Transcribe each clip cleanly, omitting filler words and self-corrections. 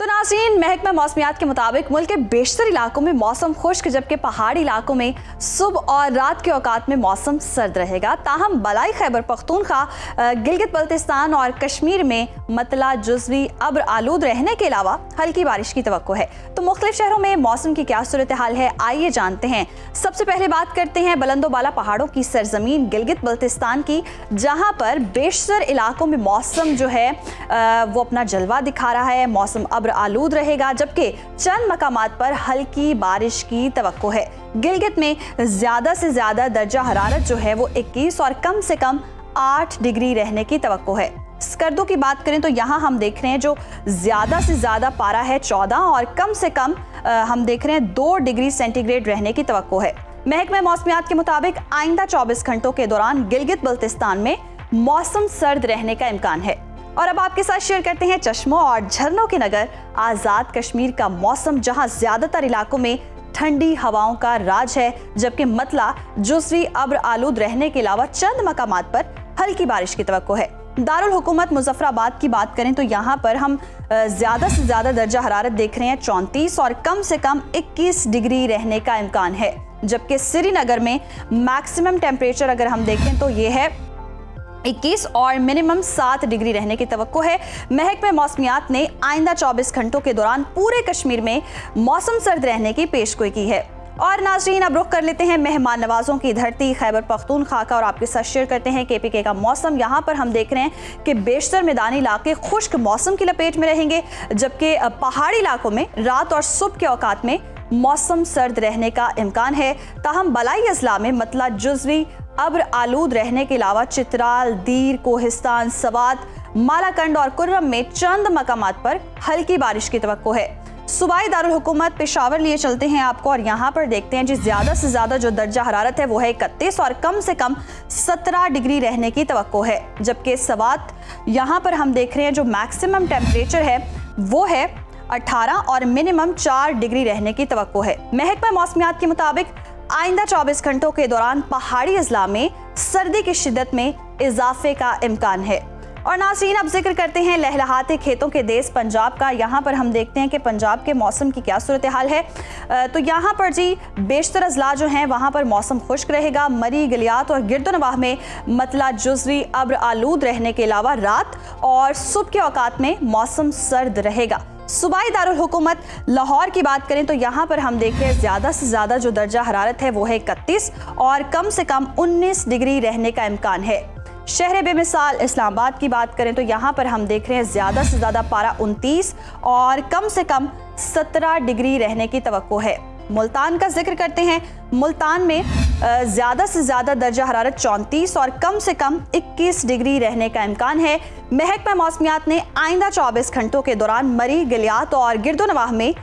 तो नाज़रीन, महकमा मौसमियात के मुताबिक मुल्क के बेशतर इलाकों में मौसम खुश्क, जबकि पहाड़ी इलाकों में सुबह और रात के औकात में मौसम सर्द रहेगा। ताहम बलाई खैबर पख्तूनख्वा, गिलगित बल्तिस्तान और कश्मीर में मतला जुज़वी अब्र आलूद रहने के अलावा हल्की बारिश की तवक्को है। तो मुख्तलिफ शहरों में मौसम की क्या सूरत हाल है, आइए जानते हैं। सबसे पहले बात करते हैं बुलंदोबाला पहाड़ों की सरजमीन गिलगित बल्तिस्तान की, जहाँ पर बेशतर इलाकों में मौसम जो है वो अपना जलवा दिखा रहा है। मौसम अब्र आलूद रहेगा, जबकि चंद मकामात पर हल्की बारिश की तवक्को है। गिलगित में ज्यादा से ज्यादा दर्जा हरारत जो है वो 21 और कम से कम 8 डिग्री रहने की तवक्को है। स्कर्दो की बात करें तो यहाँ हम देख रहे हैं जो ज्यादा से ज्यादा पारा है 14 और कम से कम हम देख रहे हैं 2 डिग्री सेंटीग्रेड रहने की तवक्को है। महकमा मौसमियात के मुताबिक आइंदा 24 घंटों के दौरान गिलगित बल्तिस्तान में मौसम सर्द रहने का इम्कान है। और अब आपके साथ शेयर करते हैं चश्मों और झरनों के नगर आजाद कश्मीर का मौसम, जहां ज्यादातर इलाकों में ठंडी हवाओं का राज है, जबकि मतला जुज़वी अब्र आलूद रहने के अलावा चंद मकामात पर हल्की बारिश की तवक्को है। दारुल हुकूमत मुजफ्फराबाद की बात करें तो यहाँ पर हम ज्यादा से ज्यादा दर्जा हरारत देख रहे हैं 34 और कम से कम 21 डिग्री रहने का इम्कान है, जबकि श्रीनगर में मैक्सिमम टेम्परेचर अगर हम देखें तो ये है 21 और मिनिमम 7 डिग्री रहने की तवक्को है। महकमा मौसमियात ने आइंदा 24 घंटों के दौरान पूरे कश्मीर में मौसम सर्द रहने की पेशगोई की है। और नाज़रीन, अब रुख कर लेते हैं मेहमान नवाजों की धरती खैबर पख्तूनख्वा का और आपके साथ शेयर करते हैं KPK का मौसम। यहाँ पर हम देख रहे हैं कि बेशतर मैदानी इलाके खुश्क मौसम की लपेट में रहेंगे, जबकि पहाड़ी इलाकों में रात और सुबह के औकात में मौसम सर्द रहने का इम्कान है। ताहम बलाई अजला में मतला जुज़वी अब्र आलूद रहने के अलावा चित्राल, दीर, कोहिस्तान, सवात, मालाकंड और कुर्रम में चंद मकामात पर हल्की बारिश की तवक्को है। सूबाई दारुल हुकूमत पेशावर लिए चलते हैं आपको और यहाँ पर देखते हैं जी ज्यादा से ज्यादा जो दर्जा हरारत है वो है 31 और कम से कम 17 डिग्री रहने की तवक्को है, जबकि सवात यहाँ पर हम देख रहे हैं जो मैक्सिमम टेम्परेचर है वो है 18 और मिनिमम 4 डिग्री रहने की तवक्को है। महकमा मौसमियात के मुताबिक आइंदा 24 घंटों के दौरान पहाड़ी अजला में सर्दी की शिद्दत में इजाफे का इम्कान है। और नाज़रीन, अब जिक्र करते हैं लहलहाते खेतों के देश पंजाब का। यहाँ पर हम देखते हैं कि पंजाब के मौसम की क्या सूरत हाल है। तो यहाँ पर जी बेशतर अजला जो हैं वहाँ पर मौसम खुश्क रहेगा। मरी, गलियात और गिरदोनवाह में मतला जुज़वी अब्र आलूद रहने के अलावा रात और सुबह के औकात में मौसम सर्द रहेगा। सूबाई दारुल हुकूमत लाहौर की बात करें तो यहाँ पर हम देख रहे हैं ज्यादा से ज्यादा जो दर्जा हरारत है वो है 31 और कम से कम 19 डिग्री रहने का इम्कान है। शहर बेमिसाल इस्लामाबाद की बात करें तो यहाँ पर हम देख रहे हैं ज्यादा से ज्यादा पारा 29 और कम से कम 17 डिग्री रहने की तवक्को है। मुल्तान का जिक्र करते हैं। मुल्तान में ज्यादा से ज्यादा दर्जा हरारत 34 और कम से कम 21 डिग्री रहने का इम्कान है। महकमा मौसमियात ने आइंदा 24 घंटों के दौरान मरी, गलियात और गिरदोनवाह में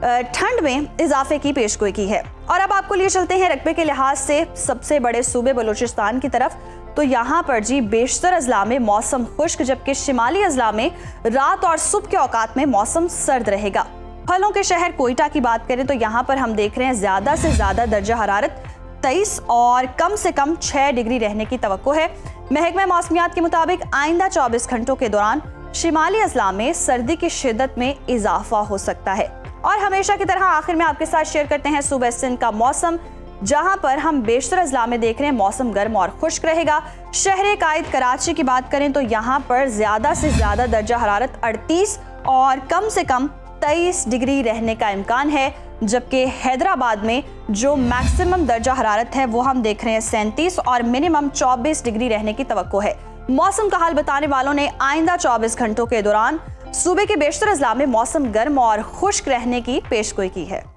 ठंड में इजाफे की पेशगोई की है। और अब आपको लिए चलते हैं रकबे के लिहाज से सबसे बड़े सूबे बलूचिस्तान की तरफ। तो यहाँ पर जी बेशतर अजला में मौसम खुश्क, जबकि शिमाली अजला में रात और सुबह के औकात में मौसम सर्द रहेगा। फलों के शहर कोयटा की बात करें तो यहाँ पर हम देख रहे हैं ज्यादा से ज्यादा दर्जा हरारत 23 और कम से कम 6 डिग्री रहने की तवक्को है। महकमा मौसमियात के मुताबिक आइंदा 24 घंटों के दौरान शिमाली अजला में सर्दी की शिद्दत में इजाफा हो सकता है। और हमेशा की तरह आखिर में आपके साथ शेयर करते हैं सूबे सिंध का मौसम, जहां पर हम बेशतर अजला में देख रहे हैं मौसम गर्म और खुश्क रहेगा। शहर कायद कराची की बात करें तो यहाँ पर ज्यादा से ज्यादा दर्जा हरारत 38 और कम से कम 23 डिग्री रहने का इम्कान है, जबकि हैदराबाद में जो मैक्सिमम दर्जा हरारत है वो हम देख रहे हैं 37 और मिनिमम 24 डिग्री रहने की तवक्को है। मौसम का हाल बताने वालों ने आइंदा 24 घंटों के दौरान सूबे के बेशतर अजला में मौसम गर्म और खुश्क रहने की पेशगोई की है।